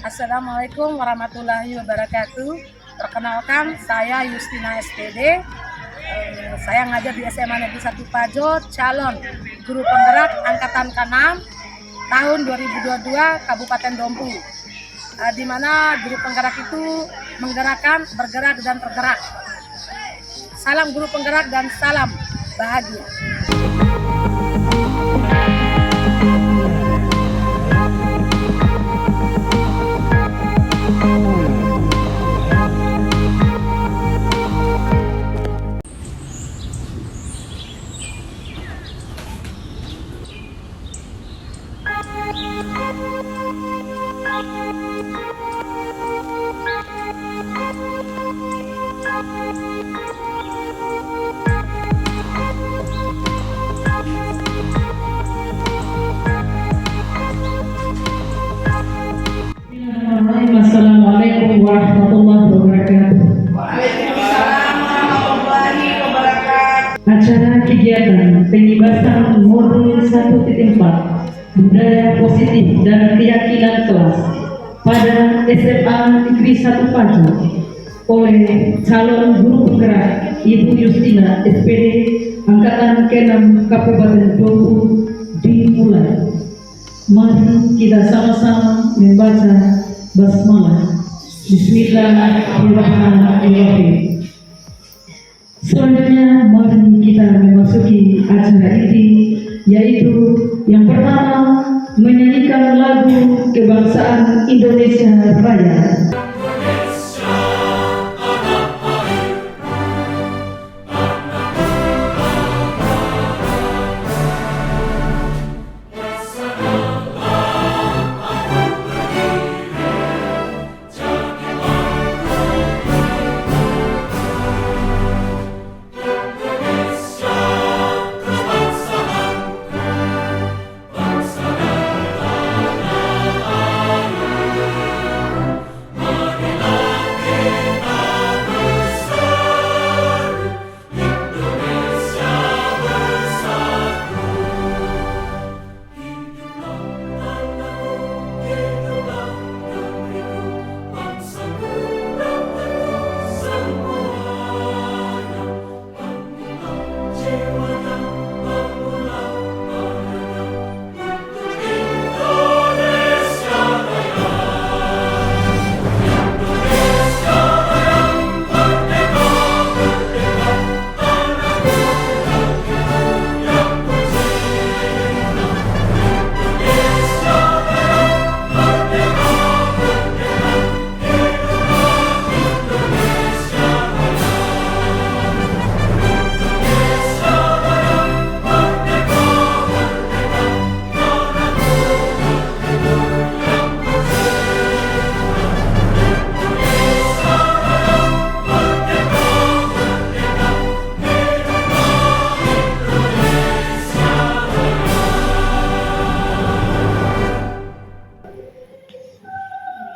Assalamualaikum warahmatullahi wabarakatuh. Perkenalkan, saya Yustina SPD. Saya ngajar di SMA Negeri 1 Pajo, calon guru penggerak angkatan ke-6 tahun 2022 Kabupaten Dompu. Di mana guru penggerak itu menggerakkan, bergerak dan tergerak. Salam guru penggerak dan salam bahagia. Assalamualaikum warahmatullahi wabarakatuh. Waalaikumsalam warahmatullahi wabarakatuh. Acara kegiatan pengibasan modul 1.4 budaya positif dan keyakinan kelas pada SMA Negeri 1 Pajo oleh calon guru penggerak Ibu Yustina SPD angkatan ke-6 Kabupaten Dompu dimulai. Mari kita sama-sama membaca basmalah. Bismillahirrahmanirrahim. Selanjutnya mari kita memasuki acara inti, yaitu yang pertama menyanyikan lagu kebangsaan Indonesia Raya.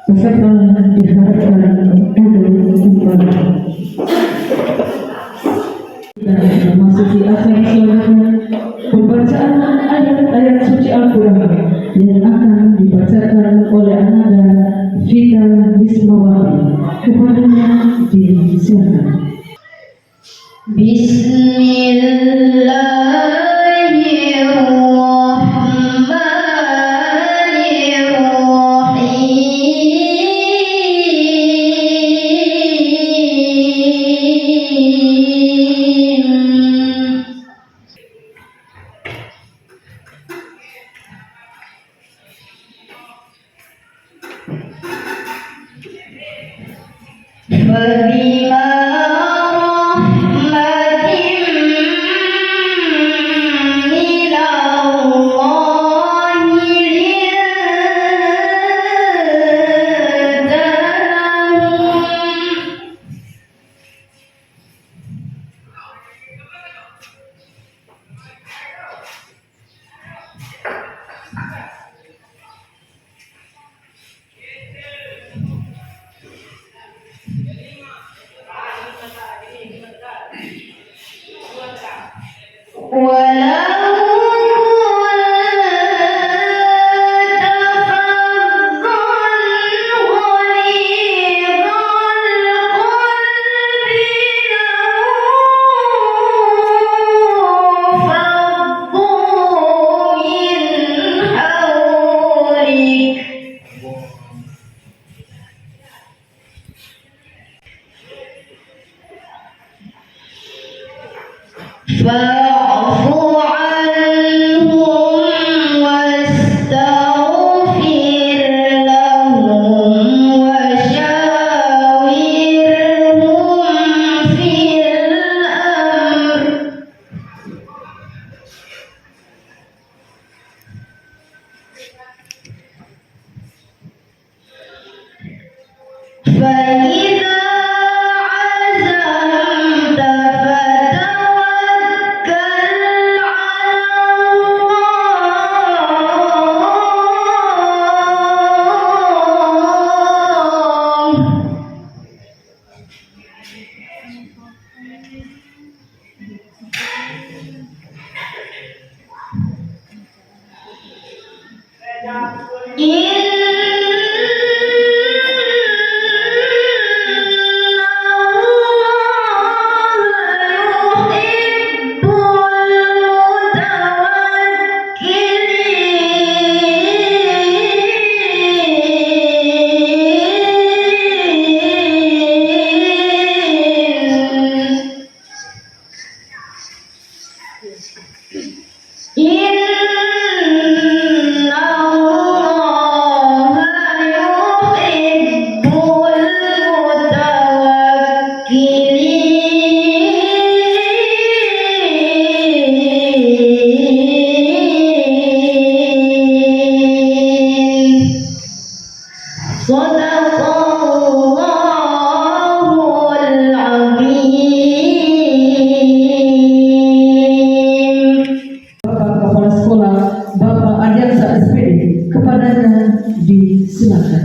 Peserta diharapkan duduk kembali. Dan memasuki acara selanjutnya, pembacaan ayat-ayat suci Al-Quran yang akan dibacakan oleh Ananda Vita Wismawati. Kepadanya disilakan. Bima rahmatin minallah فاعف عنهم واستغفر لهم وشاورهم في الأمر فإذا عزمت فتوكل على الله Sadaqallahul azim. Bapak Kepala Sekolah, Bapak Adiansa SPD, kepadanya disilakan.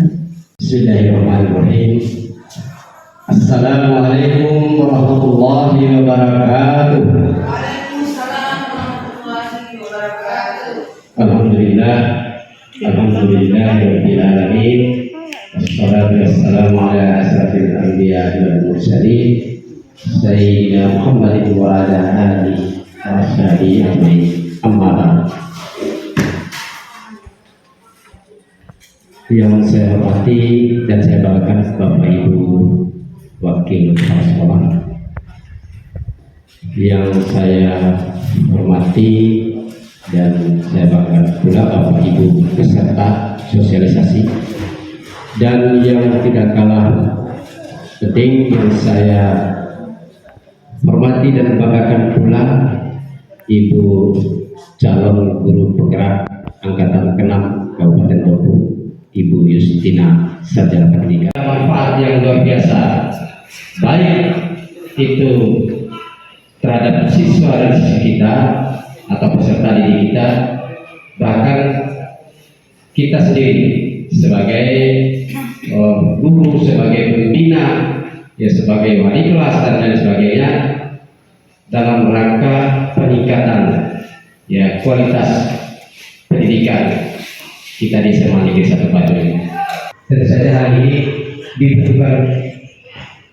Bismillahirrahmanirrahim. Assalamualaikum warahmatullahi wabarakatuh. Alhamdulillah, alhamdulillahirabbil alamin. Wassalatu wassalamu ala asrafil anbiya'i wal mursalin sayyidina Muhammadin wa ala alihi wa sahbihi ajmain. Amma ba'd. Yang saya hormati dan saya banggakan Bapak Ibu Wakil Kepala Sekolah, yang saya hormati dan saya banggakan pula Bapak Ibu peserta sosialisasi, dan yang tidak kalah penting yang saya hormati dan banggakan pula Ibu calon guru penggerak angkatan ke-6 Kabupaten Tobu, Ibu Yustina, sarjana pendidikan. Manfaat yang luar biasa, baik itu terhadap siswa dan siswi kita atau peserta didik kita, bahkan kita sendiri sebagai guru, sebagai pembina, ya sebagai wali kelas dan lain sebagainya, dalam rangka peningkatan ya kualitas pendidikan kita di SMA Negeri 1 Pajo ini. Tentu saja hari ini dibutuhkan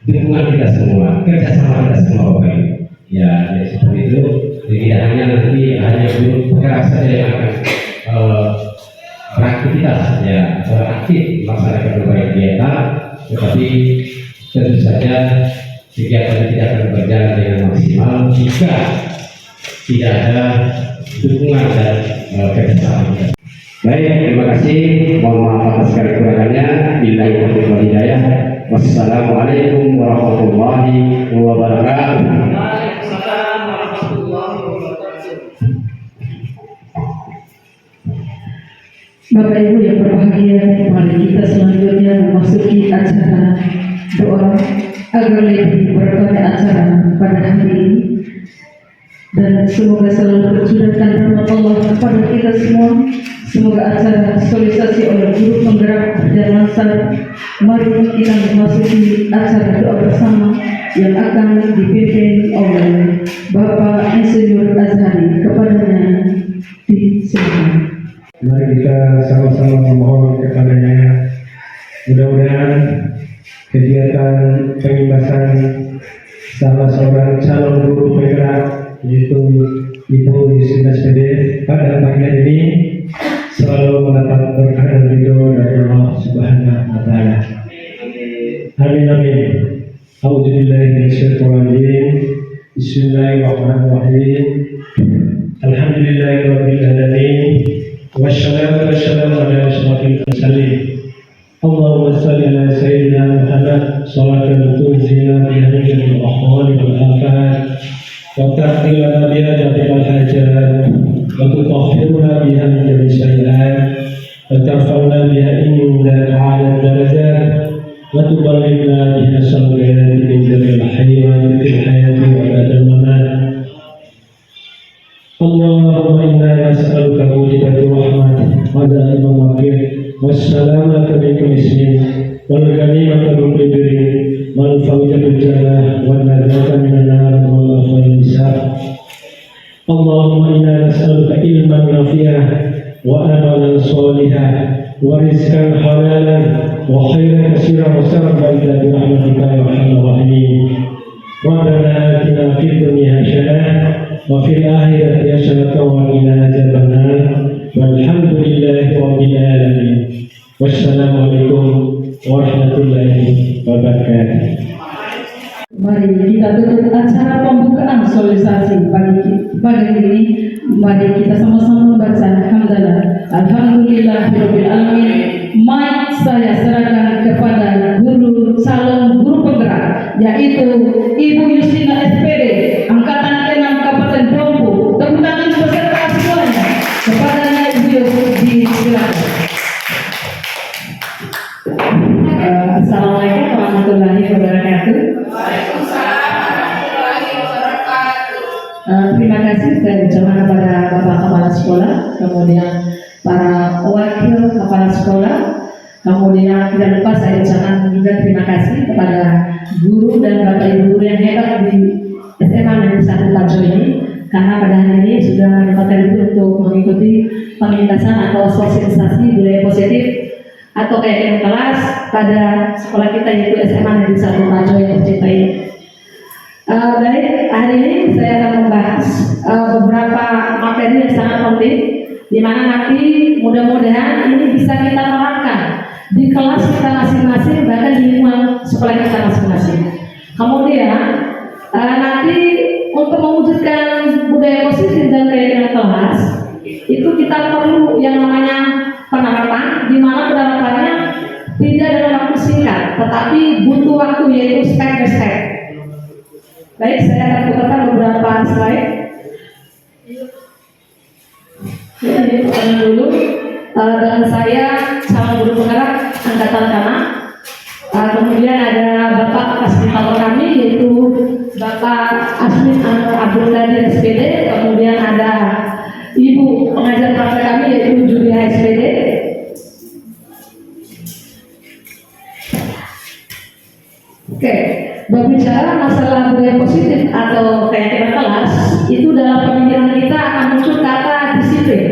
dukungan kita semua, kerjasama kita semua Bapak Ibu. Ya seperti itu. Jadi tidak hanya nanti hanya guru penggerak saja yang akan beraktivitas ya aktif melaksanakan berbagai kegiatan, tetapi tentu saja kegiatan tidak akan berjalan dengan maksimal jika tidak ada dukungan dan kerjasama kita. Baik, terima kasih. Mohon maaf atas segala kekurangannya. Billahi taufiq wal hidayah. Wassalamualaikum warahmatullahi wabarakatuh. Waalaikumsalam warahmatullahi wabarakatuh. Bapak Ibu yang berbahagia, mari kita selanjutnya memasuki acara doa agar lebih berkah acara pada hari ini, dan semoga selalu tercurahkan rahmat Allah kepada kita semua. Semoga acara sosialisasi oleh guru penggerak berjalan lancar. Mari kita memasuki acara doa bersama yang akan dipimpin oleh Bapak Insinyur Azhari. Kepadanya disilakan. Mari kita sama-sama memohon kepadanya. Mudah-mudahan kegiatan pengibasan salah seorang calon guru penggerak yaitu Ibu Yustina SPD pada pagi hari ini selalu mendapat berkah dan ridho dari Allah Subhanahu wa Ta'ala. Amin amin. A'udzubillahi minasyaitonir rajim. Bismillahirrahmanirrahim. Alhamdulillahirabbil alamin. Wassalatu wassalamu ala asyrafil mursalin. Allahumma shalli ala sayyidina Muhammad salatan tunzina biha min al-ahwali wal afat wa ta'tilana biha jami'al hajat wa tutahhiruna biha min jami'i sayyi'at wa tarfa'una biha inda a'la darajat wa tuballighna biha salawat min jami'il hayat fil hayati wa ba'dal mamat. Allahumma inna nas'aluka mujibatir rahmat wa da'imul maghfirah wassalamata min kulli ismin wal ghanimata min kulli birrin wal fawza bil jannah wan najata minan nar wal afwal hisab. Allahumma inna nas'aluka ilman nafi'an wa amalan shalihan wa rizqan halalan wa khairan katsiran wa sarfan ila bi rahmatika ya arhamar rahimin. Rabbana atina fid dunya hasanah wa fil akhirati hasanah wa qina adzabannar. Walhamdulillahi rabbil alamin. Wassalamualaikum warahmatullahi wabarakatuh. Mari kita tutup acara pembukaan sosialisasi pagi ini. Mari kita sama-sama membaca hamdalah. Alhamdulillahirabbil alamin. Mic saya serahkan kepada calon guru penggerak yaitu Ibu Yustina SPD angkatan 6 Kabupaten Dompu. Tepuk tangan beserta semuanya kepadanya. Ibu disilakan. Assalamualaikum warahmatullahi wabarakatuh. Terima kasih saya ucapkan kepada Bapak Kepala Sekolah, kemudian para wakil Kepala Sekolah, kemudian tidak lupa saya ucapkan juga terima kasih kepada guru dan Bapak Ibu guru yang hebat di SMA Negeri 1 Pajo ini, karena pada hari ini sudah menyempatkan diri untuk mengikuti pemintasan atau sosialisasi budaya positif atau kayak kelas pada sekolah kita yaitu SMA Negeri 1 Pajo yang tercinta ini. Baik, hari ini saya akan membahas beberapa materi yang sangat penting, di mana nanti mudah-mudahan ini bisa kita terapkan di kelas kita masing-masing, bahkan di lingkungan sekolah kita masing-masing. Kemudian nanti untuk mewujudkan budaya positif dan keyakinan kelas, itu kita perlu yang namanya penerapan, di mana penerapannya tidak dalam waktu singkat, tetapi butuh waktu, yaitu step by step. Baik, saya akan putarkan beberapa slide. Ini pertanyaan dulu. Dengan saya calon guru penggerak angkatan 6. Kemudian ada Bapak fasilitator kami yaitu Bapak Asmin Abdul Qadir SPD. Kemudian ada Ibu pengajar praktek kami yaitu Julia SPD. Oke, berbicara masalah budaya positif atau keyakinan kelas, itu dalam pemikiran kita akan muncul kata disiplin.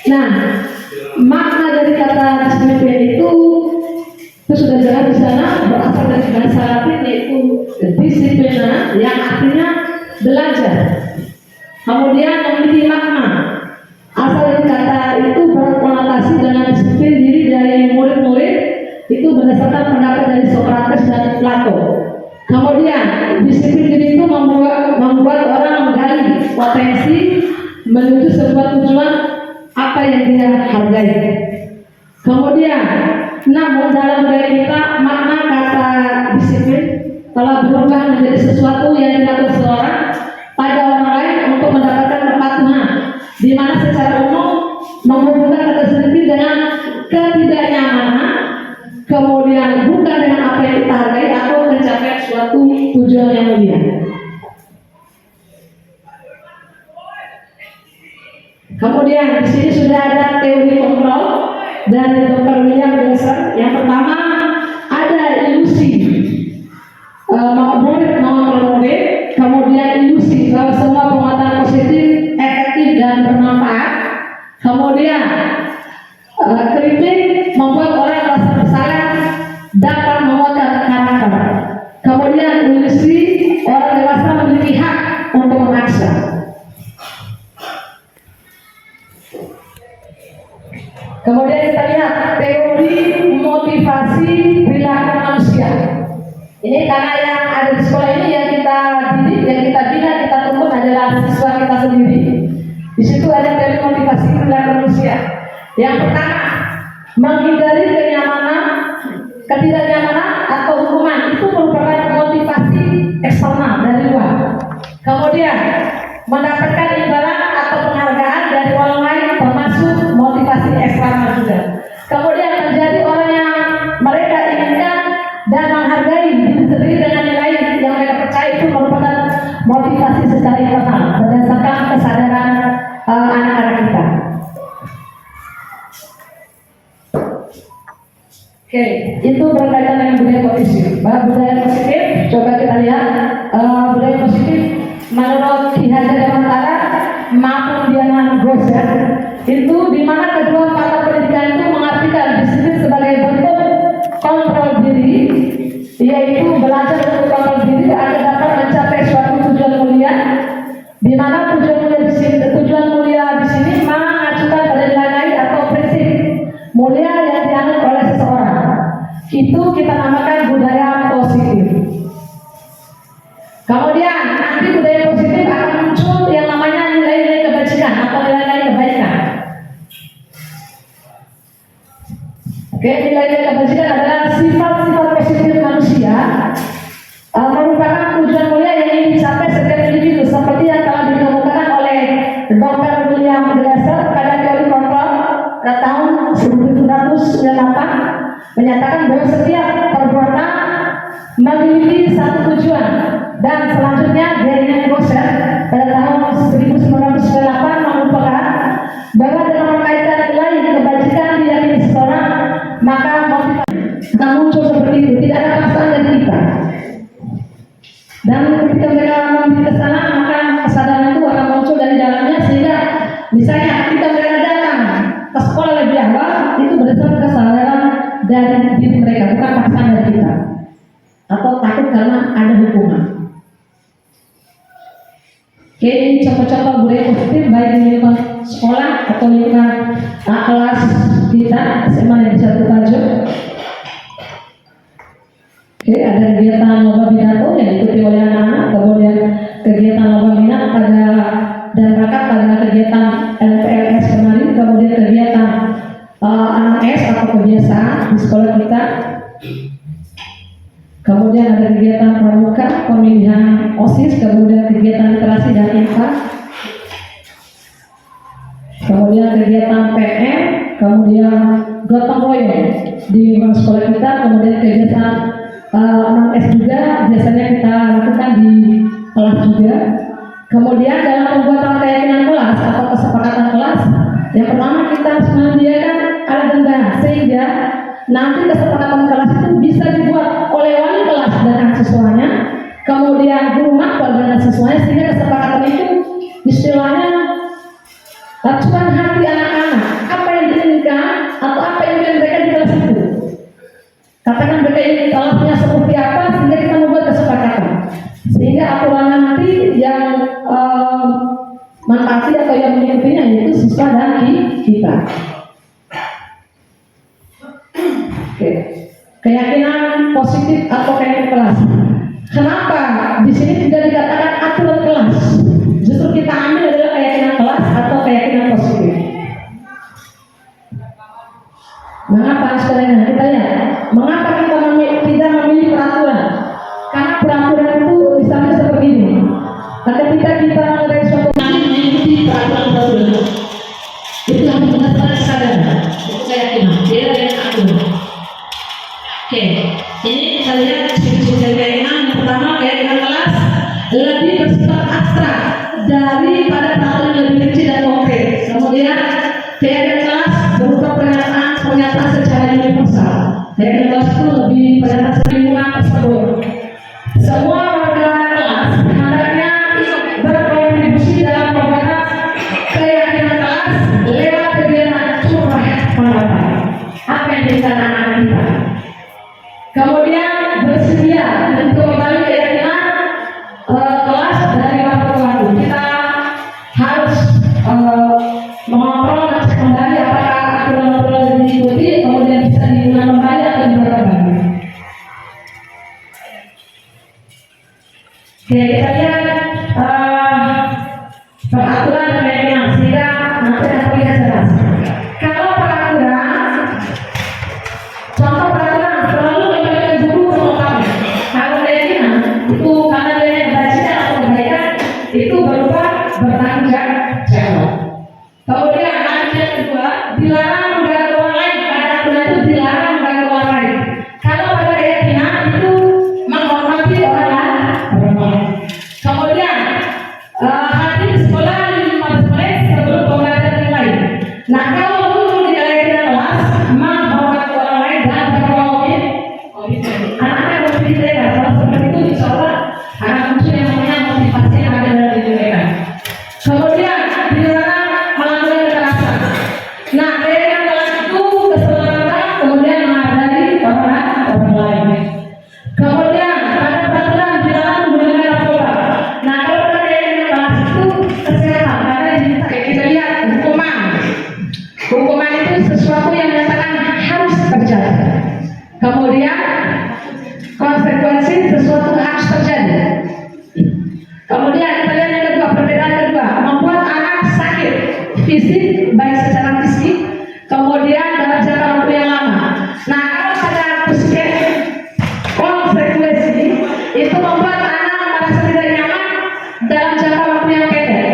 Nah, makna dari kata disiplin itu sudah jelas di sana, berasal dari bahasa Latin yaitu disiplina, yang artinya belajar. Kemudian memiliki makna. Asal dari kata itu berkonotasi dengan disiplin diri dari murid-murid, itu berdasarkan pendapat dari Socrates dan Plato. Kemudian disiplin diri itu membuat orang menggali potensi menuju sebuah tujuan apa yang dia hargai. Kemudian, namun dalam budaya kita makna kata disiplin telah berubah menjadi sesuatu yang dilakukan seseorang pada orang lain untuk mendapatkan kepatuhan, di mana secara umum menghubungkan kata disiplin dengan ketidaknyamanan, kemudian bukan dengan apa yang kita hargai atau mencapai suatu tujuan yang mulia. Kemudian di sini sudah ada teori kontrol dari Dr. William Glasser. Yang pertama ada ilusi murid Kemudian kritik membuat orang merasa bersalah, dapat menguatkan karakter. Kemudian industri orang dewasa memiliki hak untuk memaksa. Kemudian kita lihat teori motivasi perilaku manusia. Ini karena yang ada di sekolah ini yang kita didik, yang kita bina, kita tuntun adalah siswa kita sendiri. Di situ ada teori motivasi perilaku manusia. Yang pertama, menghindari kenyamanan, ketidaknyamanan atau hukuman itu merupakan motivasi eksternal dari luar. Kemudian mendapatkan imbalan atau penghargaan dari orang lain termasuk motivasi eksternal juga. Kemudian menjadi orang yang mereka inginkan dan menghargai diri sendiri dengan nilai yang mereka percaya itu merupakan motivasi secara internal berdasarkan kesadaran anak-anak kita. Oke, itu berkaitan dengan budaya positif. Budaya positif, coba kita lihat budaya positif menurut Ki Hajar Dewantara maupun Diana Grosser itu di mana kedua pakar pendidikan itu mengartikan disiplin sebagai bentuk kontrol diri, yaitu belajar untuk kontrol diri agar dapat mencapai suatu tujuan mulia, di mana tujuan mulia di sini mengacukan pada nilai atau prinsip mulia yang dianut oleh seseorang. Itu kita namakan budaya positif. Kemudian nanti budaya positif akan muncul yang namanya nilai-nilai kebajikan atau nilai-nilai kebaikan. Oke, nilai-nilai kebajikan adalah sifat-sifat positif manusia merupakan tujuan mulia yang ingin dicapai setiap individu, seperti yang telah dikemukakan oleh Dr. William Glasser pada teori kontrol pada tahun 1798 menyatakan bahwa setiap perbuatan memiliki satu tujuan, dan selanjutnya Diana Grosser pada tahun 1998 mengumpulkan bahwa dengan mengkaitkan nilai kebajikan diyakini seseorang, maka motivasi akan muncul seperti itu, tidak ada paksaan dari kita. Dan ketika mereka memilih ke sana, maka kesadaran itu akan muncul dari dalamnya, sehingga misalnya ketika mereka datang ke sekolah lebih awal, itu berdasarkan kesadaran dari diri mereka, bukan paksaan dari kita, atau takut karena ada hukuman. Oke, ini contoh-contoh budaya positif baik di lingkungan sekolah atau lingkungan kelas kita SMA Negeri 1 Pajo. Oke, ada kegiatan lomba pidato yang diikuti oleh anak-anak, kemudian kegiatan lomba minat dan bakat pada kegiatan LPLS kemarin, kemudian kegiatan 6S atau kebiasaan di sekolah kita. Kemudian ada kegiatan pramuka, pemilihan OSIS, kemudian kegiatan literasi dan IPA, kemudian kegiatan PR, kemudian gotong royong di sekolah kita, kemudian kegiatan 6S juga biasanya kita lakukan di kelas juga. Kemudian dalam pembuatan keyakinan kelas atau kesepakatan kelas, yang pertama kita harus menyediakan alat dan sehingga nanti kesepakatan kelas itu bisa dibuat oleh wali kelas dan siswanya, kemudian guru makbar dan siswanya, sehingga kesepakatan itu istilahnya acuan hati anak-anak, apa yang diinginkan atau apa yang diinginkan mereka di kelas itu. Katakan mereka ingin kelasnya seperti apa, sehingga kita membuat kesepakatan, sehingga aturannya nanti yang mentaati atau yang mengikutinya yaitu siswa dan kita. Oke. Keyakinan positif atau keyakinan kelas. Kenapa di sini tidak dikatakan aturan kelas? Justru kita ambil adalah keyakinan kelas atau keyakinan positif. Mengapa sebenarnya kita lihat? Mengapa kita tidak memilih peraturan? Karena peraturan itu misalnya seperti ini. Ketika kita mengenai suatu mengikuti peraturan, itu harus berdasarkan kesadaran, itu keyakinan, tidak ada yang atur. Oke, ini kita lihat sisi keyakinan. Yang pertama, keyakinan kelas lebih bersifat abstrak daripada peraturan yang lebih kecil dan konkret. Kemudian keyakinan kelas berupa pernyataan secara universal. Keyakinan kelas itu lebih pernyataan lingkungan tersebut. Semua warga kelas hendaknya berkontribusi dalam pembuatan keyakinan kelas lewat Kita lihat peraturan dan lainnya sehingga nanti akan kita jelas. Kalau peraturan, contoh peraturan selalu melibatkan guru sama kami. Kalau lainnya itu karena dia baca atau kebaikan itu berupa bertanggung jawab. Kemudian ayat yang kedua, dilarang mengganggu orang lain. Pada aturan itu dilarang mengganggu orang lain. Kalau pada keyakinan itu menghormati orang lain. Kemudian hadir di sekolah 15 menit sebelum pembelajaran dimulai. Nah, kalau guru di keyakinan kelas menghormati orang lain dan berkomitmen, anak-anak berpikir mereka kalau seperti itu insya Allah akan muncul yang namanya motivasi yang ada dalam diri mereka. Kemudian dilarang melakukan kekerasan. Nah, keyakinan kelas itu keselamatan kemudian menghargai orang lain. Kemudian pada peraturan dilarang menggunakan narkoba. Nah, kalau pada keyakinan kelas itu kesehatan karena kita lihat hukuman itu sesuatu yang menyatakan harus terjadi. Kemudian konsekuensi sesuatu harus terjadi. Kemudian kita lihat yang kedua, perbedaan kedua, membuat anak sakit fisik baik secara fisik, kemudian dalam jangka waktu yang lama. Nah, kalau pada konsekuensi itu membuat anak merasa tidak nyaman dalam jangka waktu yang pendek.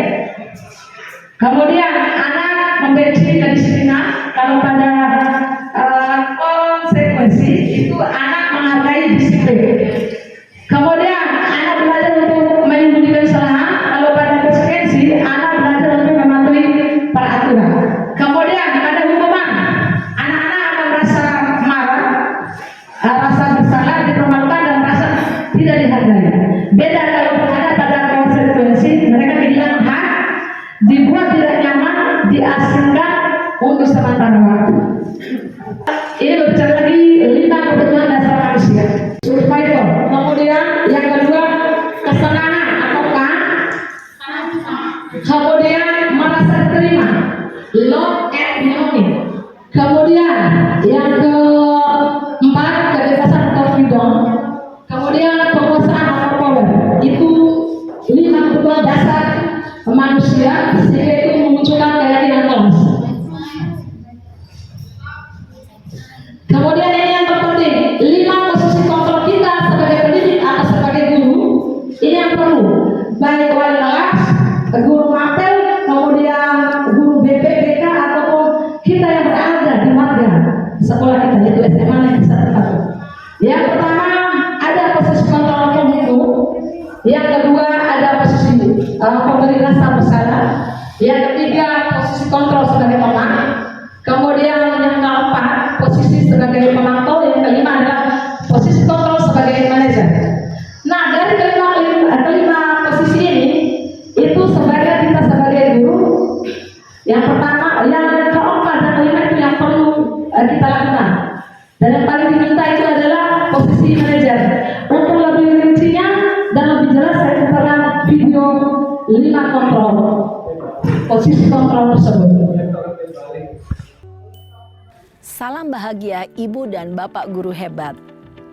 Kemudian anak membenci kedisiplinan. Kalau pada konsekuensi itu anak menghargai disiplin. Kemudian anak belajar untuk menyembunyikan kesalahan. Kalau pada konsekuensi anak belajar untuk mematuhi peraturan. Kemudian pada hukuman, anak-anak akan merasa marah, rasa bersalah, dipermalukan dan merasa tidak dihargai. Beda kalau berada pada konsekuensi, mereka kehilangan hak, dibuat tidak nyaman, diasingkan untuk sementara waktu. Ini berbicara lagi 5 kebutuhan dasar manusia. Survival. Kemudian yang kedua, kesenangan atau kemudian merasa diterima, love and belonging. Kemudian yang keempat, kebebasan atau freedom. Kemudian penguasaan atau power. Itu 5 kebutuhan dasar manusia sehingga itu memunculkan keyakinan kelas. Kemudian ini yang terpenting, 5 posisi kontrol kita sebagai pendidik atau sebagai guru. Ini yang perlu, baik wali kelas, guru mapel, kemudian guru BPBK ataupun kita yang berada di warga sekolah kita, yaitu SMA yang bisa terpadu. Yang pertama ada posisi kontrol hukum. Yang kedua ada posisi pemberi rasa bersalah. Yang ketiga posisi kontrol sebagai teman. Kemudian yang keempat posisi sebagai pemantau. Yang kelima adalah posisi kontrol sebagai manajer. Nah, dari kelima posisi ini itu sebagai kita sebagai guru. Yang pertama, yang keempat dan kelima itu yang perlu kita lakukan. Dan yang paling diminta itu adalah posisi manajer. Untuk lebih rincinya dan lebih jelas saya putarkan video 5 kontrol posisi kontrol tersebut. Salam bahagia Ibu dan Bapak guru hebat.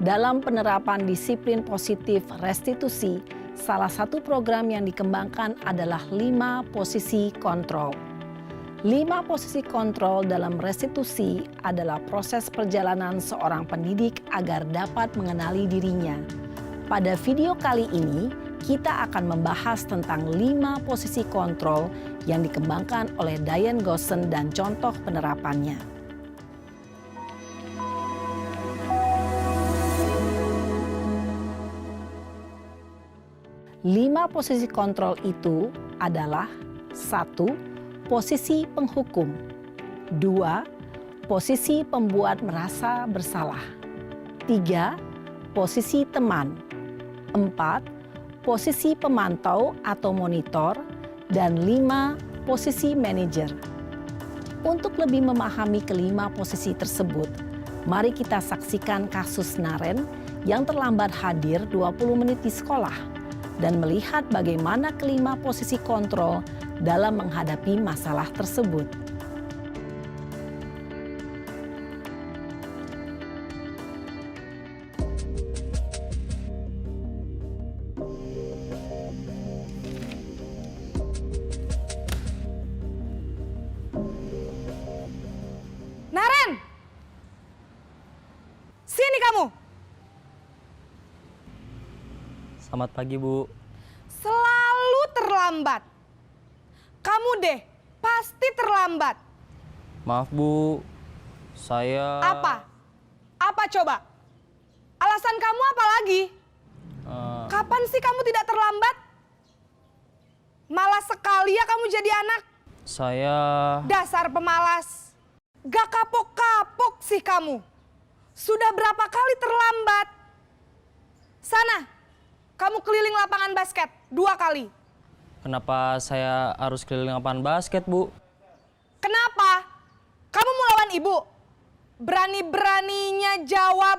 Dalam penerapan disiplin positif restitusi, salah satu program yang dikembangkan adalah 5 posisi kontrol. 5 posisi kontrol dalam restitusi adalah proses perjalanan seorang pendidik agar dapat mengenali dirinya. Pada video kali ini, kita akan membahas tentang 5 posisi kontrol yang dikembangkan oleh Diane Gossen dan contoh penerapannya. 5 posisi kontrol itu adalah 1. Posisi penghukum. 2. Posisi pembuat merasa bersalah. 3. Posisi teman. 4. Posisi pemantau atau monitor. Dan 5. Posisi manajer. Untuk lebih memahami kelima posisi tersebut, mari kita saksikan kasus Naren yang terlambat hadir 20 menit di sekolah dan melihat bagaimana kelima posisi kontrol dalam menghadapi masalah tersebut. Selamat pagi, Bu. Selalu terlambat. Kamu deh, pasti terlambat. Maaf, Bu. Saya... Apa? Apa coba? Alasan kamu apa lagi? Kapan sih kamu tidak terlambat? Malas sekali ya kamu jadi anak. Saya... Dasar pemalas. Gak kapok-kapok sih kamu. Sudah berapa kali terlambat? Sana, kamu keliling lapangan basket 2 kali. Kenapa saya harus keliling lapangan basket, Bu? Kenapa? Kamu mau lawan ibu? Berani-beraninya jawab.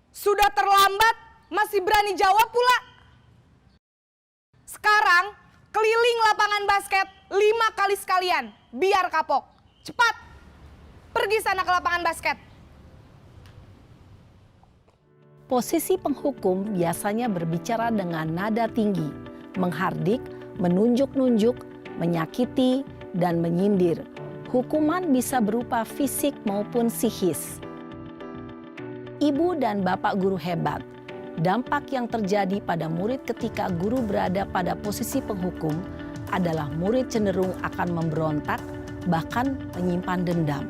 Sudah terlambat, masih berani jawab pula. Sekarang, keliling lapangan basket 5 kali sekalian. Biar kapok. Cepat, pergi sana ke lapangan basket. Posisi penghukum biasanya berbicara dengan nada tinggi, menghardik, menunjuk-nunjuk, menyakiti, dan menyindir. Hukuman bisa berupa fisik maupun psikis. Ibu dan bapak guru hebat. Dampak yang terjadi pada murid ketika guru berada pada posisi penghukum adalah murid cenderung akan memberontak, bahkan menyimpan dendam.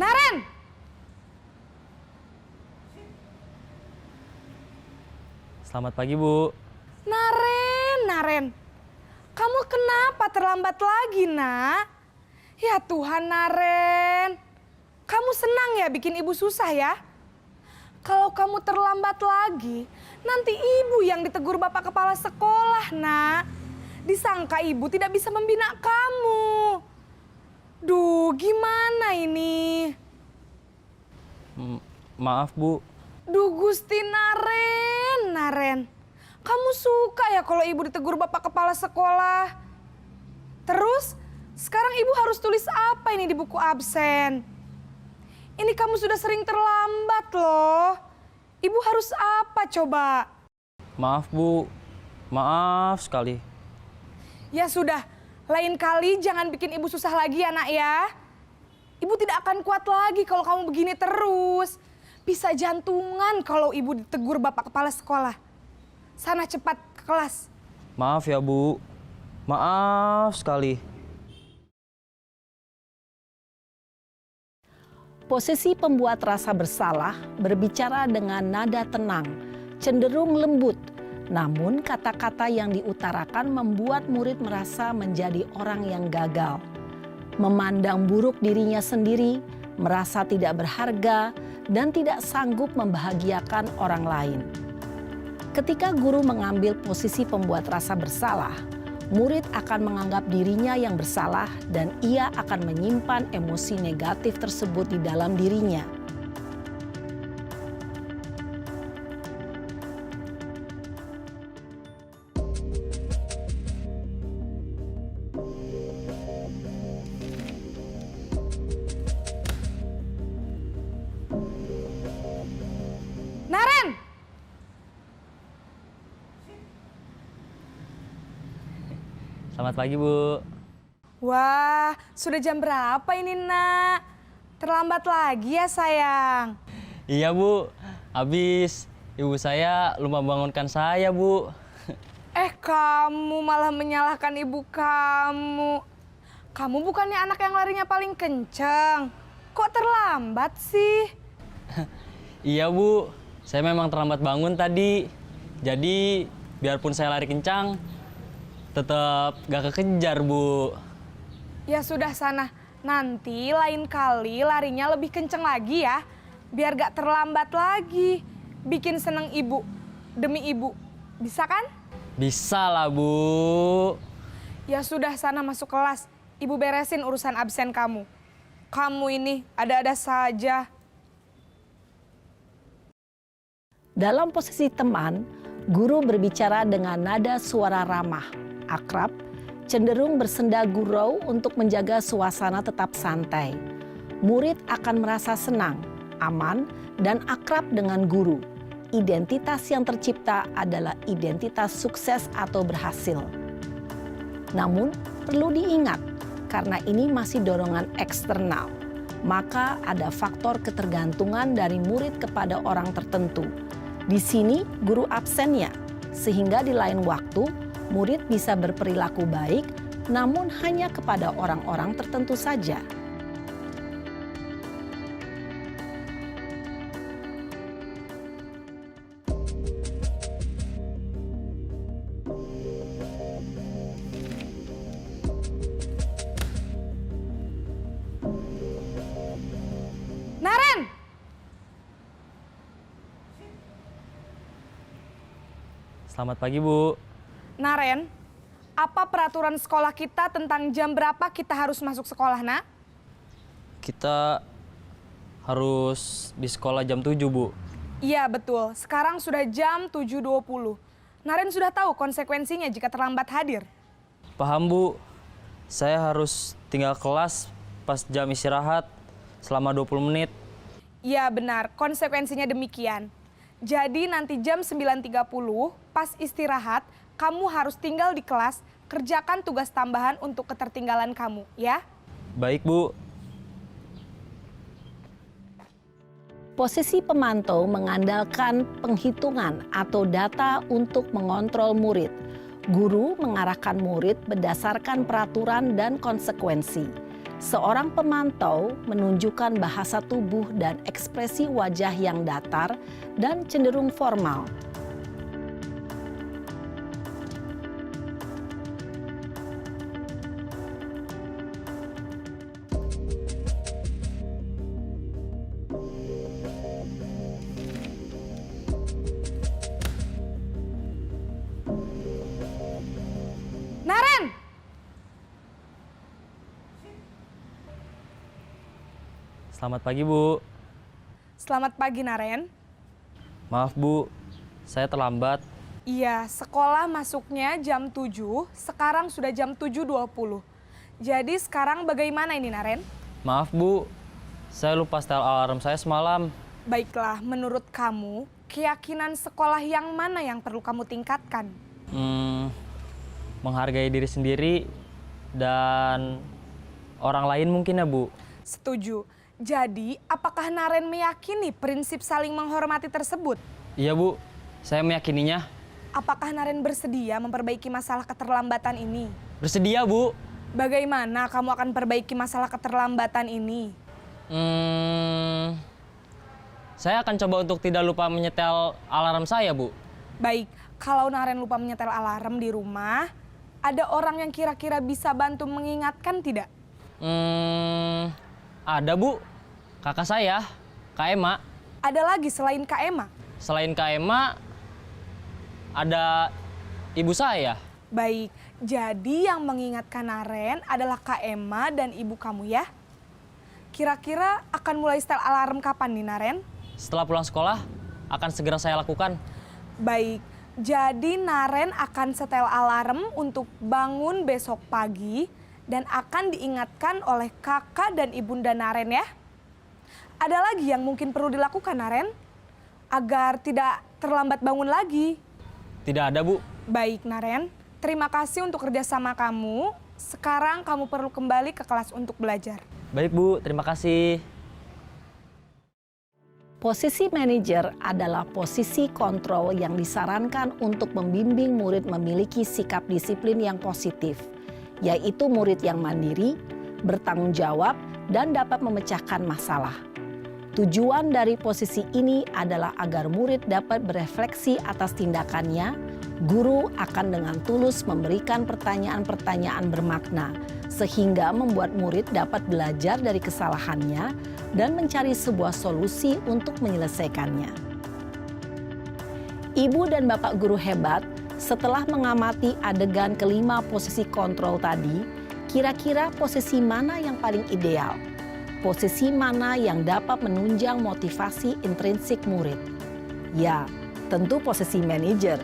Naren! Selamat pagi, Bu. Naren. Kamu kenapa terlambat lagi, Nak? Ya Tuhan, Naren. Kamu senang ya bikin ibu susah ya? Kalau kamu terlambat lagi, nanti ibu yang ditegur bapak kepala sekolah, Nak. Disangka ibu tidak bisa membina kamu. Duh, gimana ini? Maaf, Bu. Duh, Gusti Naren. Kamu suka ya kalau ibu ditegur bapak kepala sekolah? Terus, sekarang ibu harus tulis apa ini di buku absen? Ini kamu sudah sering terlambat loh. Ibu harus apa coba? Maaf, Bu. Maaf sekali. Ya sudah, lain kali jangan bikin ibu susah lagi ya, Nak ya. Ibu tidak akan kuat lagi kalau kamu begini terus. Bisa jantungan kalau ibu ditegur bapak kepala sekolah. Sana cepat ke kelas. Maaf ya, Bu. Maaf sekali. Posisi pembuat rasa bersalah berbicara dengan nada tenang, cenderung lembut. Namun kata-kata yang diutarakan membuat murid merasa menjadi orang yang gagal. Memandang buruk dirinya sendiri, merasa tidak berharga, dan tidak sanggup membahagiakan orang lain. Ketika guru mengambil posisi pembuat rasa bersalah, murid akan menganggap dirinya yang bersalah dan ia akan menyimpan emosi negatif tersebut di dalam dirinya. Naren! Selamat pagi, Bu. Wah, sudah jam berapa ini, Nak? Terlambat lagi ya, sayang. Iya, Bu. Habis ibu saya lupa bangunkan saya, Bu. Kamu malah menyalahkan ibu kamu. Kamu bukannya anak yang larinya paling kenceng. Kok terlambat sih? Iya, Bu. Saya memang terlambat bangun tadi. Jadi, biarpun saya lari kencang, tetap gak kekejar, Bu. Ya sudah sana, nanti lain kali larinya lebih kenceng lagi ya. Biar gak terlambat lagi. Bikin seneng ibu, demi ibu. Bisa kan? Bisa lah, Bu. Ya sudah sana masuk kelas. Ibu beresin urusan absen kamu. Kamu ini ada-ada saja. Dalam posisi teman, guru berbicara dengan nada suara ramah, akrab, cenderung bersenda gurau untuk menjaga suasana tetap santai. Murid akan merasa senang aman, dan akrab dengan guru. Identitas yang tercipta adalah identitas sukses atau berhasil. Namun, perlu diingat, karena ini masih dorongan eksternal, maka ada faktor ketergantungan dari murid kepada orang tertentu. Di sini, guru absennya, sehingga di lain waktu, murid bisa berperilaku baik, namun hanya kepada orang-orang tertentu saja. Naren! Selamat pagi, Bu. Naren, apa peraturan sekolah kita tentang jam berapa kita harus masuk sekolah, nak? Kita harus di sekolah jam 7, Bu. Iya, betul. Sekarang sudah jam 7.20. Naren sudah tahu konsekuensinya jika terlambat hadir. Paham, Bu. Saya harus tinggal kelas pas jam istirahat selama 20 menit. Iya, benar. Konsekuensinya demikian. Jadi nanti jam 9.30 pas istirahat, kamu harus tinggal di kelas, kerjakan tugas tambahan untuk ketertinggalan kamu, ya? Baik, Bu. Posisi pemantau mengandalkan penghitungan atau data untuk mengontrol murid. Guru mengarahkan murid berdasarkan peraturan dan konsekuensi. Seorang pemantau menunjukkan bahasa tubuh dan ekspresi wajah yang datar dan cenderung formal. Naren! Selamat pagi, Bu. Selamat pagi, Naren. Maaf, Bu. Saya terlambat. Iya, sekolah masuknya jam 7, sekarang sudah jam 7.20. Jadi sekarang bagaimana ini, Naren? Maaf, Bu. Saya lupa setel alarm saya semalam. Baiklah, menurut kamu, keyakinan sekolah yang mana yang perlu kamu tingkatkan? Menghargai diri sendiri dan orang lain mungkin ya, Bu. Setuju. Jadi, apakah Naren meyakini prinsip saling menghormati tersebut? Iya, Bu. Saya meyakininya. Apakah Naren bersedia memperbaiki masalah keterlambatan ini? Bersedia, Bu. Bagaimana kamu akan perbaiki masalah keterlambatan ini? Saya akan coba untuk tidak lupa menyetel alarm saya, Bu. Baik, kalau Naren lupa menyetel alarm di rumah, ada orang yang kira-kira bisa bantu mengingatkan tidak? Ada, Bu. Kakak saya, Kak Ema. Ada lagi selain Kak Ema? Selain Kak Ema, ada ibu saya. Baik, jadi yang mengingatkan Naren adalah Kak Ema dan ibu kamu ya? Kira-kira akan mulai setel alarm kapan nih, Naren? Setelah pulang sekolah, akan segera saya lakukan. Baik, jadi Naren akan setel alarm untuk bangun besok pagi dan akan diingatkan oleh kakak dan ibunda Naren ya. Ada lagi yang mungkin perlu dilakukan, Naren? Agar tidak terlambat bangun lagi. Tidak ada, Bu. Baik, Naren. Terima kasih untuk kerjasama kamu. Sekarang kamu perlu kembali ke kelas untuk belajar. Baik, Bu. Terima kasih. Posisi manajer adalah posisi kontrol yang disarankan untuk membimbing murid memiliki sikap disiplin yang positif, yaitu murid yang mandiri, bertanggung jawab, dan dapat memecahkan masalah. Tujuan dari posisi ini adalah agar murid dapat berefleksi atas tindakannya. Guru akan dengan tulus memberikan pertanyaan-pertanyaan bermakna, sehingga membuat murid dapat belajar dari kesalahannya dan mencari sebuah solusi untuk menyelesaikannya. Ibu dan bapak guru hebat, setelah mengamati adegan kelima posisi kontrol tadi, kira-kira posisi mana yang paling ideal? Posisi mana yang dapat menunjang motivasi intrinsik murid? Ya, tentu posisi manajer.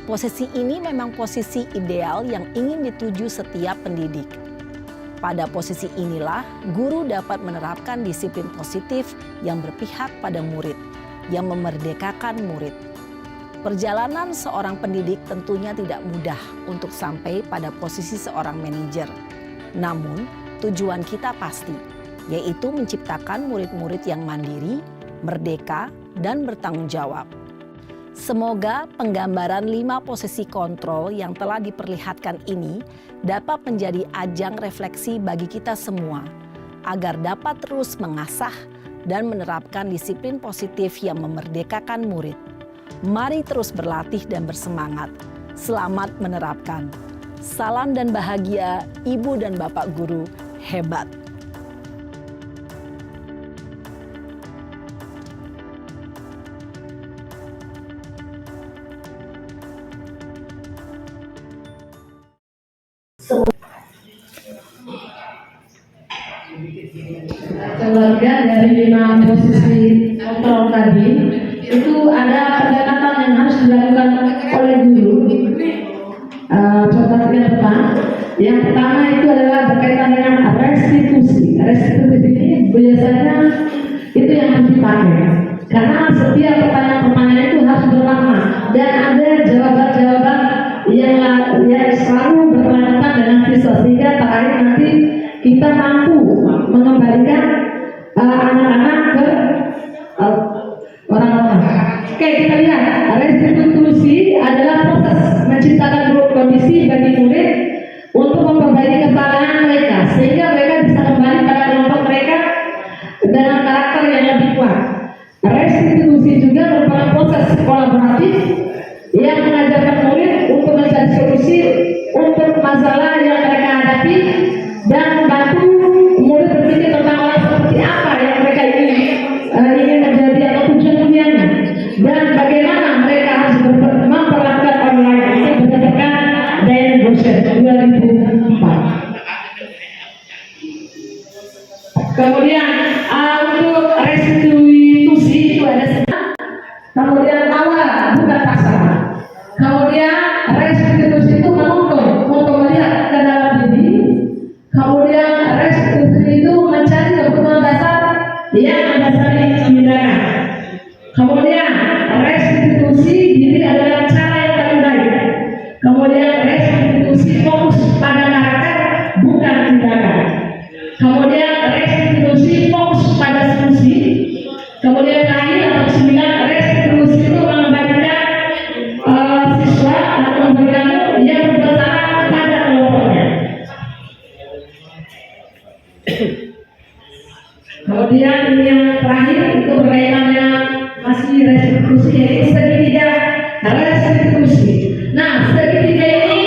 Posisi ini memang posisi ideal yang ingin dituju setiap pendidik. Pada posisi inilah, guru dapat menerapkan disiplin positif yang berpihak pada murid, yang memerdekakan murid. Perjalanan seorang pendidik tentunya tidak mudah untuk sampai pada posisi seorang manajer. Namun, tujuan kita pasti, yaitu menciptakan murid-murid yang mandiri, merdeka, dan bertanggung jawab. Semoga penggambaran 5 posisi kontrol yang telah diperlihatkan ini dapat menjadi ajang refleksi bagi kita semua, agar dapat terus mengasah dan menerapkan disiplin positif yang memerdekakan murid. Mari terus berlatih dan bersemangat. Selamat menerapkan. Salam dan bahagia, Ibu dan Bapak Guru hebat. Keluarga dari 5 posisi kontrol tadi itu ada pendekatan yang harus dilakukan oleh guru. Contohnya yang pertama itu adalah berkaitan dengan restitusi. Restitusi ini biasanya itu yang harus dipakai karena setiap pertanyaan-pertanyaan itu harus bermakna dan ada jawaban-jawaban yang selalu berkelanjutan dengan siswa, sehingga terakhir nanti kita mampu mengembalikan anak-anak ke orang-orang. Oke, kita lihat restitusi adalah proses menciptakan kondisi bagi murid untuk memperbaiki kesalahan mereka sehingga mereka bisa kembali pada kelompok mereka dengan karakter yang lebih kuat. Restitusi juga merupakan proses kolaboratif yang mengajarkan murid untuk mencari solusi untuk masalah yang mereka hadapi dan membantu murid berpikir tentang orang seperti apa yang mereka ingin menjadi atau tujuan dunianya dan bagaimana mereka harus memperlakukan online ini berdasarkan Daniel Brochet 2004. Kemudian untuk restitusi itu ada kemudian awal bukan pasar. Kemudian restitusi itu menuntun untuk melihat ke dalam diri. Kemudian restitusi itu mencari kebutuhan dasar yang mendasari tindakan. Kemudian restitusi diri adalah cara yang paling baik. Kemudian restitusi fokus pada karakter bukan tindakan. Kemudian restitusi fokus pada solusi. Kemudian terakhir atau 9, restitusi itu mengembalikan siswa atau memberikan yang bersalah pada kelompoknya. Kemudian ini yang terakhir itu berkaitan dengan masih restitusi, yaitu segitiga restitusi. Nah, segitiga ini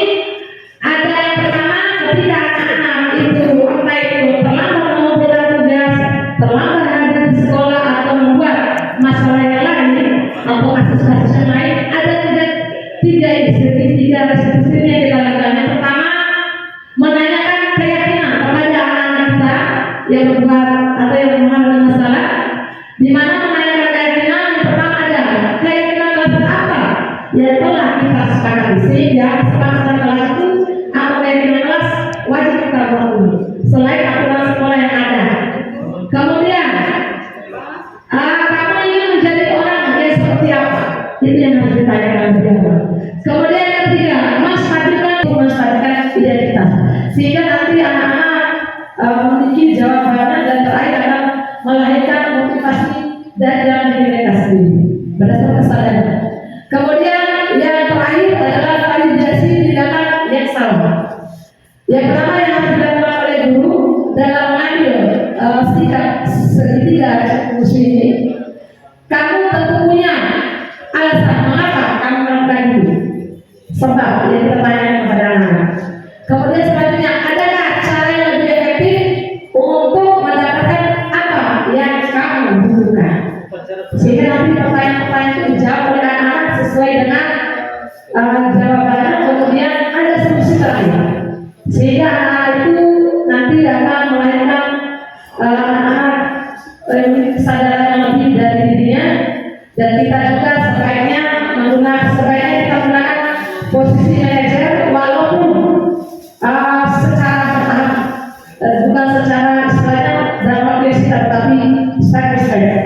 ada yang pertama ketika anak-anak itu terlambat mengumpulkan tugas, terlambat hadir di sekolah atau membuat masalah yang lain atau kasus-kasus yang lain, ada tiga restitusi yang kita lakukan. Yang pertama, menanyakan keyakinan kepada anak-anak kita yang berbuat atau yang mengalami masalah, di mana menanyakan keyakinan yang pertama ada keyakinan dasar apa yang telah kita sepakati, sehingga kesepakatan kelas itu atau keyakinan kelas wajib kita buat dulu selain aturan sekolah yang ada. Kemudian kamu ingin menjadi orang yang seperti apa, itu yang harus ditanyakan beliau. Kemudian yang ketiga, menstabilkan identitas sehingga nanti anak-anak memiliki jawabannya dan terakhir akan melahirkan motivasi dari dalam diri mereka sendiri berdasarkan kesadaran. Kemudian yang terakhir adalah validasi tindakan yang salah. Yang pertama yang harus dilakukan oleh guru dalam mengambil sikap segitiga restitusi ini, kamu tentu punya alasan mengapa kamu melakukan itu, sebab yang ditanyakan kepada anak. Kemudian selanjutnya, adakah cara yang lebih efektif untuk mendapatkan apa yang kamu butuhkan, sehingga nanti pertanyaan-pertanyaan itu dijawab oleh anak-anak sesuai dengan jawabannya. Kemudian ada solusi terakhir, sehingga anak itu nanti akan melahirkan anak-anak kesadaran yang lebih dari dirinya. Dan kita juga sebaiknya kita menggunakan posisi manajer status saya.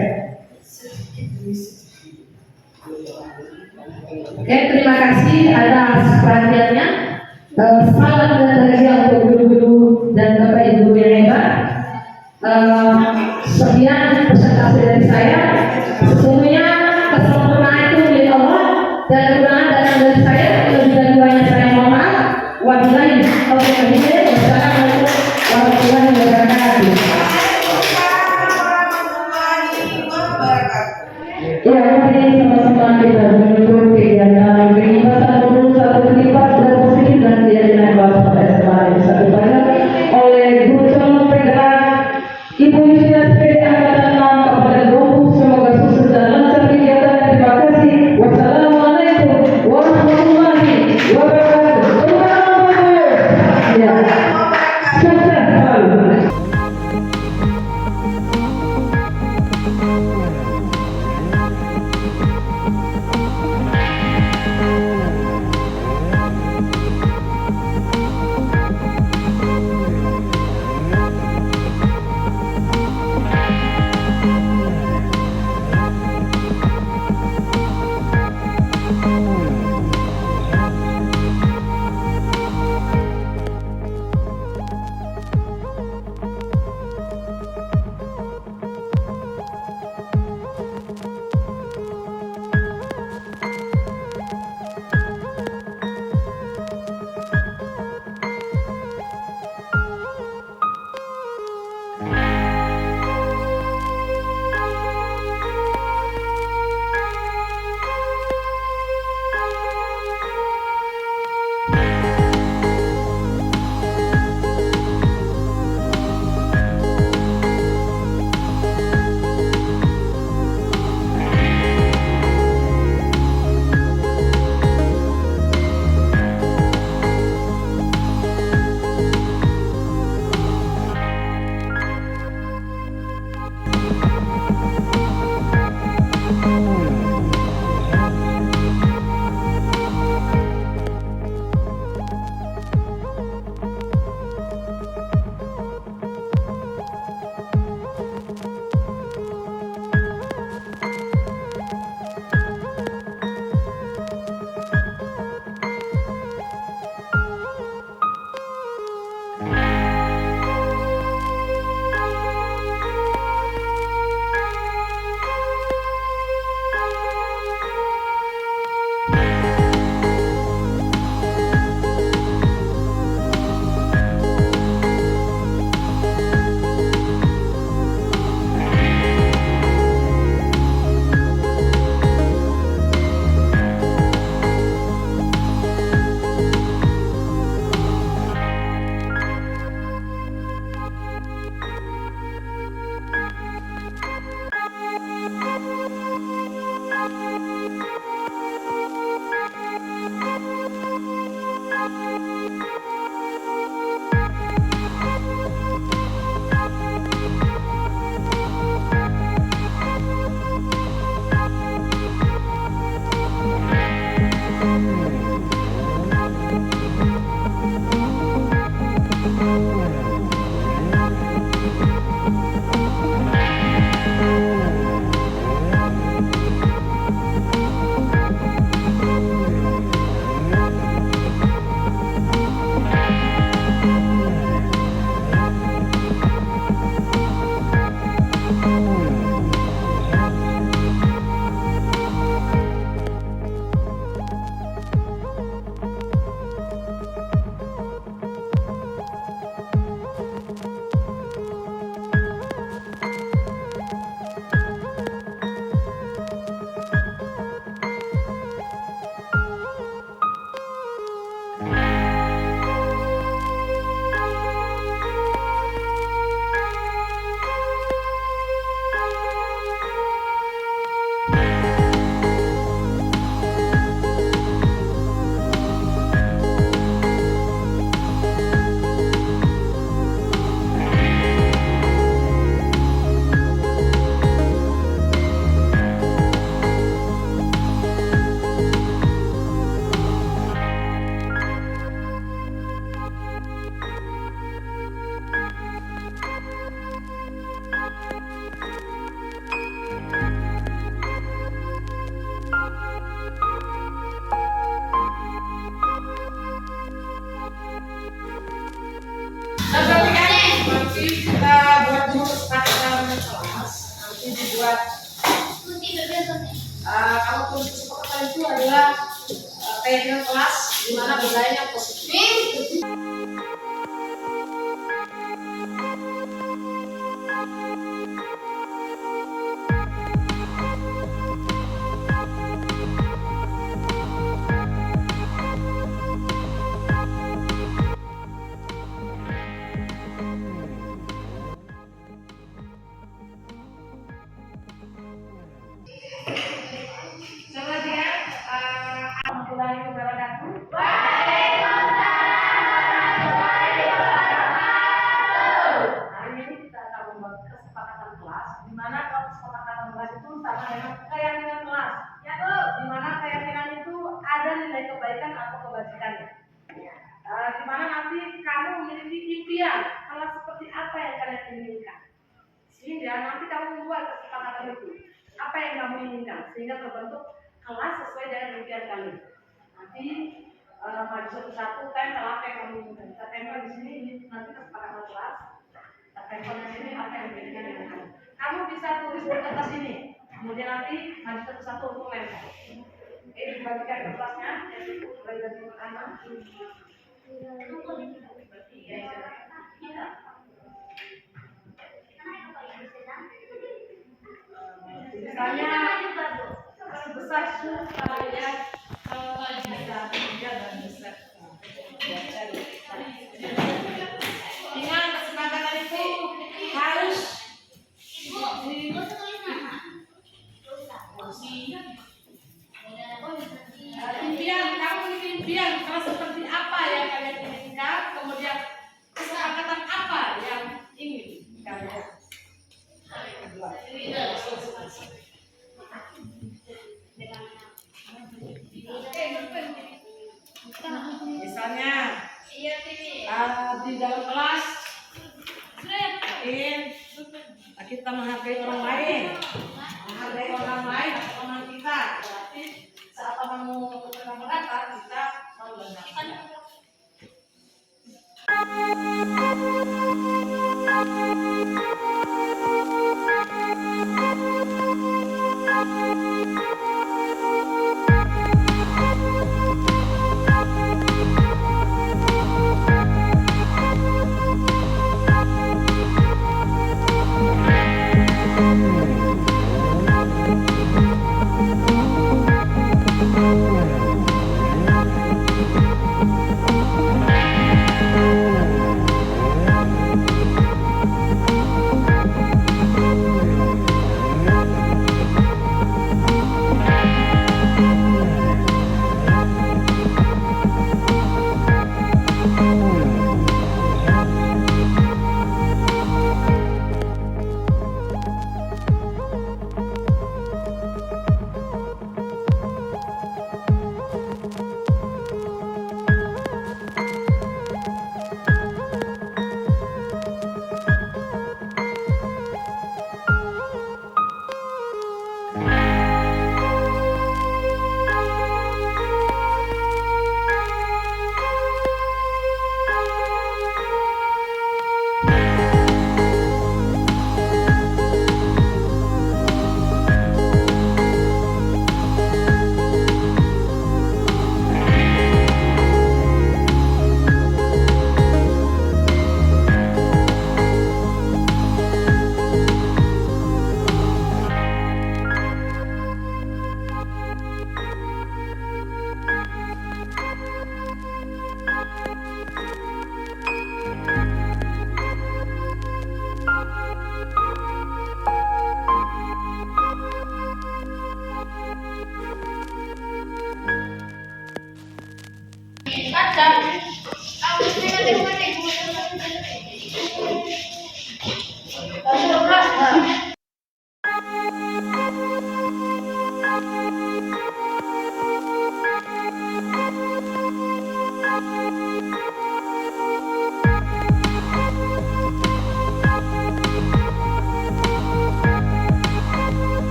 Oke, terima kasih atas perhatiannya. Salam dan bahagia untuk guru-guru dan bapak ibu yang hebat. Sekian presentasi dari saya. Sesungguhnya kesempurnaan itu milik Allah dan kekurangan datang dari saya. Lebih dan kurangnya saya mohon maaf. Wabillahi taufiq wal hidayah. Wassalamualaikum warahmatullahi wabarakatuh. Ya, mari sama-sama kita menutup kegiatan kegiatan satu lipat dan positif dan kegiatan kelas SMA satu banyak oleh guru calon penggerak Ibu Yustina SPD Angkatan 6 Kabupaten Bogor. Semoga sukses dan lancar kegiatan. Terima kasih. Wassalamualaikum warahmatullahi wabarakatuh. Ya, sukses selalu. kita buat dulu kesepakatan kelas. Nanti dibuat. Kalau kunci kesepakatan itu adalah keyakinan kelas di mana budayanya positif. Warahmatullahi wabarakatuh. Hari ini kita akan membuat kesepakatan kelas, di mana kesepakatan kelas itu sama dengan keyakinan kelas. Ya tuh, di mana keyakinan itu ada nilai kebaikan atau kebajikannya. Di mana nanti kamu memiliki impian kelas seperti apa yang kalian inginkan. Sehingga nanti kamu membuat kesepakatan itu. Apa yang kamu inginkan, sehingga terbentuk kelas sesuai dengan impian kalian. Nanti maju satu-satu tempel apa yang kamu inginkan. Kita tempel di sini, ini nanti kesepakatan kelas. Kita tempel di sini apa yang diinginkan dengan kamu. Kamu bisa tulis di kertas ini. Kemudian nanti maju satu-satu untuk lempar. Oke, dibagikan kertasnya. Jadi mulai dari pertama. Misalnya sebesar supaya bisa tiga dan besar. Ingat kesepakatan itu harus impian, kamu impian kalau seperti apa yang kalian inginkan, kemudian kesepakatan apa yang ingin kalian. Misalnya di dalam kelas kita menghargai orang lain, atau teman kita. Berarti saat temanmu berkata kita mau belajar.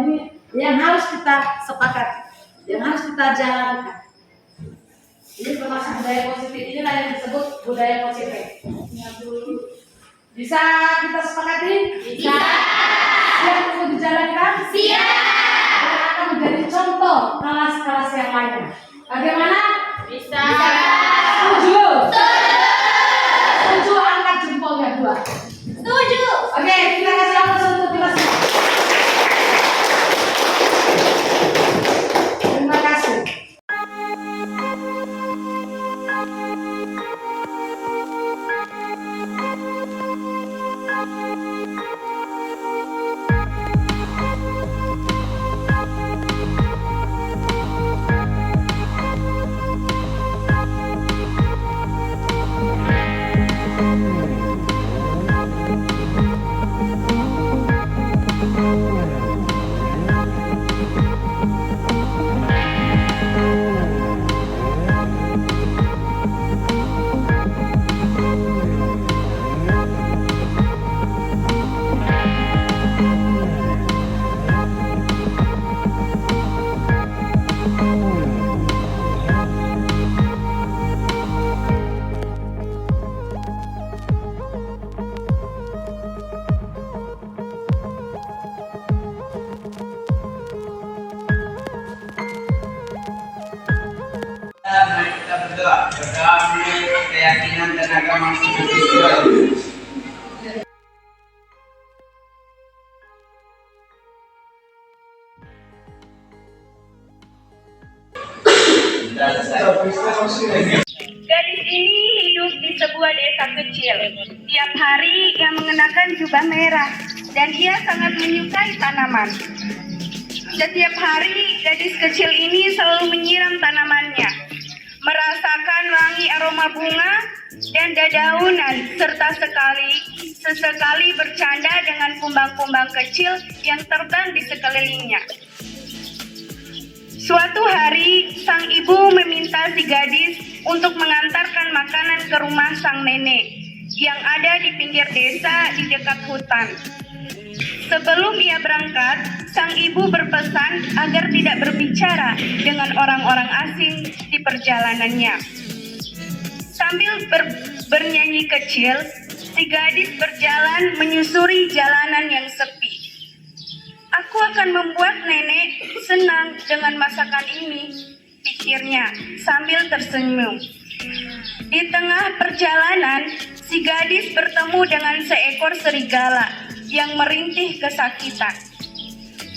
ini yang harus kita sepakati, yang harus kita jalankan. Ini termasuk budaya positif, inilah yang disebut budaya positif. Bisa kita sepakati? Bisa. Siap untuk dijalankan? Siap. Dan akan menjadi contoh kelas-kelas yang lainnya. Bagaimana? Bisa. Setuju? Setuju, angkat jempolnya 2. Setuju. Oke, kita kasih aplaus untuk kita semua. Terima kasih. Mari kita berdoa. Berdoa menurut keyakinan dan agama Islam. Gadis ini hidup di sebuah desa kecil. Tiap hari ia mengenakan jubah merah dan ia sangat menyukai tanaman. Setiap hari gadis kecil ini selalu menyiram tanamannya, merasakan wangi aroma bunga dan dedaunan, serta sesekali bercanda dengan kumbang-kumbang kecil yang terbang di sekelilingnya. Suatu hari, sang ibu meminta si gadis untuk mengantarkan makanan ke rumah sang nenek yang ada di pinggir desa di dekat hutan. Sebelum ia berangkat, sang ibu berpesan agar tidak berbicara dengan orang-orang asing di perjalanannya. Sambil bernyanyi kecil, si gadis berjalan menyusuri jalanan yang sepi. Aku akan membuat nenek senang dengan masakan ini, pikirnya sambil tersenyum. Di tengah perjalanan, si gadis bertemu dengan seekor serigala yang merintih kesakitan.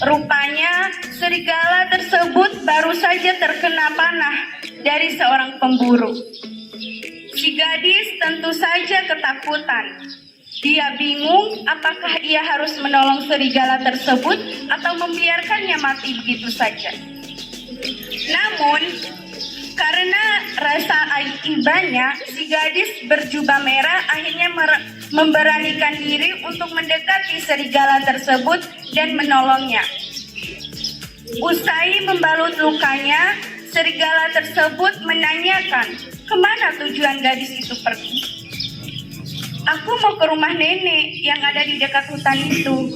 Rupanya serigala tersebut baru saja terkena panah dari seorang pemburu. Si gadis tentu saja ketakutan. Dia bingung apakah ia harus menolong serigala tersebut atau membiarkannya mati begitu saja. Namun, karena rasa ibanya, si gadis berjubah merah akhirnya memberanikan diri untuk mendekati serigala tersebut dan menolongnya. Usai membalut lukanya, serigala tersebut menanyakan kemana tujuan gadis itu pergi. Aku mau ke rumah nenek yang ada di dekat hutan itu.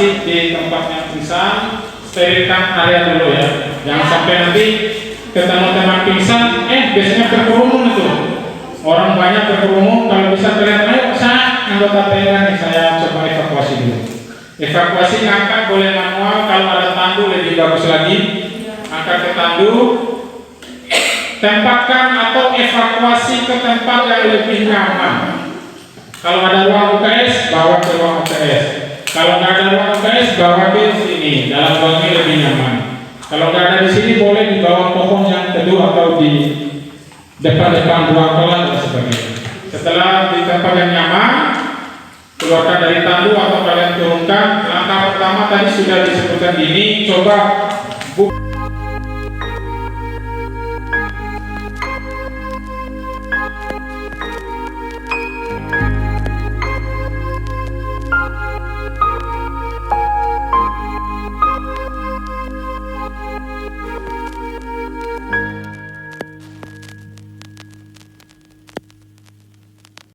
evakuasi di tempatnya pingsan, sterilkan area dulu ya. Jangan sampai nanti ketemu teman pingsan, biasanya berkerumun itu. Orang banyak berkerumun, kalau bisa kalian ayo saya anggota TNI saya coba evakuasi dulu. Evakuasi ngangkat boleh manual, kalau ada tandu lebih bagus lagi. Angkat ke tandu, tempatkan atau evakuasi ke tempat yang lebih nyaman. Kalau ada ruang UKS, bawa ke ruang UKS. Kalau nggak ada ruang UKS, bawa ke sini. Dalam ruangnya lebih nyaman. Kalau nggak ada di sini, boleh di bawah pohon yang teduh atau di depan-depan ruang kelas dan sebagainya. Setelah di tempat yang nyaman, keluarkan dari tandu atau kalian turunkan. Langkah pertama tadi sudah disebutkan ini. Coba